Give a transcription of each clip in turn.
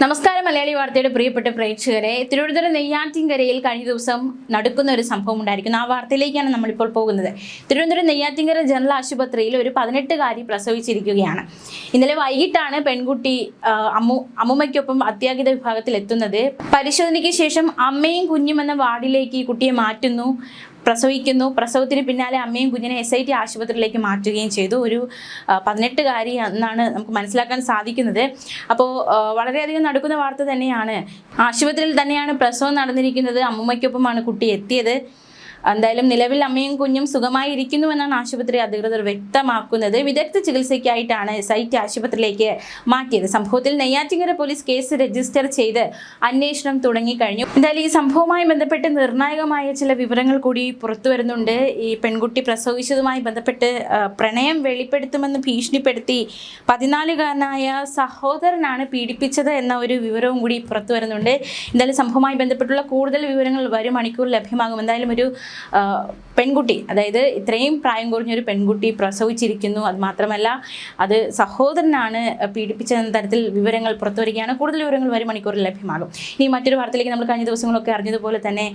നമസ്കാരം മലയാളി വാർത്തയുടെ പ്രിയപ്പെട്ട പ്രേക്ഷകരെ, തിരുവനന്തപുരം നെയ്യാറ്റിൻകരയിൽ കഴിഞ്ഞ ദിവസം നടക്കുന്ന ഒരു സംഭവം ഉണ്ടായിരിക്കുന്നു. ആ വാർത്തയിലേക്കാണ് നമ്മളിപ്പോൾ പോകുന്നത്. തിരുവനന്തപുരം നെയ്യാറ്റിൻകര ജനറൽ ആശുപത്രിയിൽ ഒരു 18-കാരി പ്രസവിച്ചിരിക്കുകയാണ്. ഇന്നലെ വൈകിട്ടാണ് പെൺകുട്ടി അമ്മുമ്മയ്ക്കൊപ്പം അത്യാഹിത വിഭാഗത്തിൽ എത്തുന്നത്. പരിശോധനയ്ക്ക് ശേഷം അമ്മയും കുഞ്ഞും എന്ന വാർഡിലേക്ക് ഈ കുട്ടിയെ മാറ്റുന്നു, പ്രസവിക്കുന്നു. പ്രസവത്തിന് പിന്നാലെ അമ്മയും കുഞ്ഞിനെ SIT ആശുപത്രിയിലേക്ക് മാറ്റുകയും ചെയ്തു. ഒരു 18-കാരി എന്നാണ് നമുക്ക് മനസ്സിലാക്കാൻ സാധിക്കുന്നത്. അപ്പോൾ വളരെയധികം നടക്കുന്ന വാർത്ത തന്നെയാണ്. ആശുപത്രിയിൽ തന്നെയാണ് പ്രസവം നടന്നിരിക്കുന്നത്. അമ്മുമ്മയ്ക്കൊപ്പമാണ് കുട്ടി എത്തിയത്. എന്തായാലും നിലവിൽ അമ്മയും കുഞ്ഞും സുഖമായി ഇരിക്കുന്നുവെന്നാണ് ആശുപത്രി അധികൃതർ വ്യക്തമാക്കുന്നത്. വിദഗ്ധ ചികിത്സയ്ക്കായിട്ടാണ് SIT ആശുപത്രിയിലേക്ക് മാറ്റിയത്. സംഭവത്തിൽ നെയ്യാറ്റിൻകര പോലീസ് കേസ് രജിസ്റ്റർ ചെയ്ത് അന്വേഷണം തുടങ്ങിക്കഴിഞ്ഞു. എന്തായാലും ഈ സംഭവവുമായി ബന്ധപ്പെട്ട് നിർണായകമായ ചില വിവരങ്ങൾ കൂടി പുറത്തു വരുന്നുണ്ട്. ഈ പെൺകുട്ടി പ്രസവിച്ചതുമായി ബന്ധപ്പെട്ട് പ്രണയം വെളിപ്പെടുത്തുമെന്ന് ഭീഷണിപ്പെടുത്തി 14-കാരനായ സഹോദരനാണ് പീഡിപ്പിച്ചത് എന്ന ഒരു വിവരവും കൂടി പുറത്തു വരുന്നുണ്ട്. എന്തായാലും സംഭവവുമായി ബന്ധപ്പെട്ടുള്ള കൂടുതൽ വിവരങ്ങൾ വരും മണിക്കൂർ ലഭ്യമാകും. എന്തായാലും ഒരു പെൺകുട്ടി, അതായത് ഇത്രയും പ്രായം കുറഞ്ഞൊരു പെൺകുട്ടി പ്രസവിച്ചിരിക്കുന്നു. അത് മാത്രമല്ല അത് സഹോദരനാണ് പീഡിപ്പിച്ചെന്ന തരത്തിൽ വിവരങ്ങൾ പുറത്തു വരികയാണ്. കൂടുതൽ വിവരങ്ങൾ വരും മണിക്കൂറിൽ ലഭ്യമാകും. ഇനി മറ്റൊരു വാർത്തയിലേക്ക് നമ്മൾ കഴിഞ്ഞ ദിവസങ്ങളൊക്കെ അറിഞ്ഞതുപോലെ തന്നെ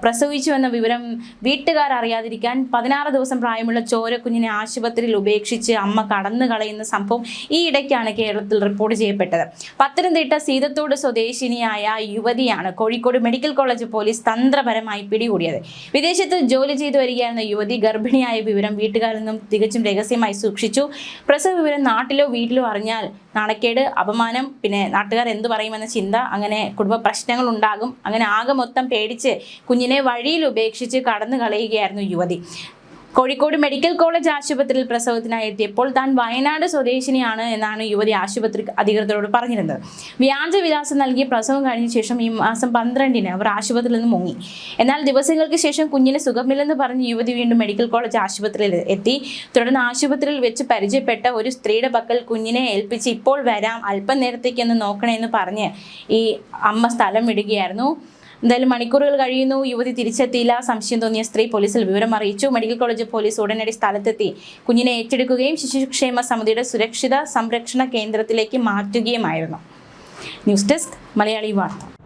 പ്രസവിച്ചു എന്ന വിവരം വീട്ടുകാർ അറിയാതിരിക്കാൻ 16 ദിവസം പ്രായമുള്ള ചോരക്കുഞ്ഞിനെ ആശുപത്രിയിൽ ഉപേക്ഷിച്ച് അമ്മ കടന്നു കളയുന്ന സംഭവം ഈ ഇടയ്ക്കാണ് കേരളത്തിൽ റിപ്പോർട്ട് ചെയ്യപ്പെട്ടത്. പത്തനംതിട്ട സീതത്തോട് സ്വദേശിനിയായ യുവതിയാണ് കോഴിക്കോട് മെഡിക്കൽ കോളേജ് പോലീസ് തന്ത്രപരമായി പിടികൂടിയത്. വിദേശത്ത് ജോലി ചെയ്തു വരികയായിരുന്ന യുവതി ഗർഭിണിയായ വിവരം വീട്ടുകാരിൽ നിന്നും തികച്ചും രഹസ്യമായി സൂക്ഷിച്ചു. പ്രസവ വിവരം നാട്ടിലോ വീട്ടിലോ അറിഞ്ഞാൽ നാണക്കേട്, അപമാനം, പിന്നെ നാട്ടുകാർ എന്തു പറയുമെന്ന ചിന്ത, അങ്ങനെ കുടുംബ പ്രശ്നങ്ങൾ ഉണ്ടാകും. അങ്ങനെ ആകെ മൊത്തം പേടിച്ച് കുഞ്ഞിനെ വഴിയിൽ ഉപേക്ഷിച്ച് കടന്നു കളയുകയായിരുന്നു യുവതി. കോഴിക്കോട് മെഡിക്കൽ കോളേജ് ആശുപത്രിയിൽ പ്രസവത്തിനായി എത്തിയപ്പോൾ താൻ വയനാട് സ്വദേശിനിയാണ് എന്നാണ് യുവതി ആശുപത്രി അധികൃതരോട് പറഞ്ഞിരുന്നത്. വ്യാജവിലാസം നൽകി പ്രസവം കഴിഞ്ഞ ശേഷം ഈ മാസം 12-ന് അവർ ആശുപത്രിയിൽ നിന്ന് മുങ്ങി. എന്നാൽ ദിവസങ്ങൾക്ക് ശേഷം കുഞ്ഞിന് സുഖമില്ലെന്ന് പറഞ്ഞ് യുവതി വീണ്ടും മെഡിക്കൽ കോളേജ് ആശുപത്രിയിൽ എത്തി. തുടർന്ന് ആശുപത്രിയിൽ വെച്ച് പരിചയപ്പെട്ട ഒരു സ്ത്രീയുടെ പക്കൽ കുഞ്ഞിനെ ഏൽപ്പിച്ച് ഇപ്പോൾ വരാം, അല്പം നേരത്തേക്കൊന്ന് നോക്കണേ എന്ന് പറഞ്ഞ് ഈ അമ്മ സ്ഥലം വിടുകയായിരുന്നു. എന്തായാലും മണിക്കൂറുകൾ കഴിയുന്നു, യുവതി തിരിച്ചെത്തിയില്ല. സംശയം തോന്നിയ സ്ത്രീ പോലീസിൽ വിവരം അറിയിച്ചു. മെഡിക്കൽ കോളേജ് പോലീസ് ഉടനടി സ്ഥലത്തെത്തി കുഞ്ഞിനെ ഏറ്റെടുക്കുകയും ശിശുക്ഷേമ സമിതിയുടെ സുരക്ഷിത സംരക്ഷണ കേന്ദ്രത്തിലേക്ക് മാറ്റുകയുമായിരുന്നു. ന്യൂസ് ഡെസ്ക് മലയാളി വാർത്ത.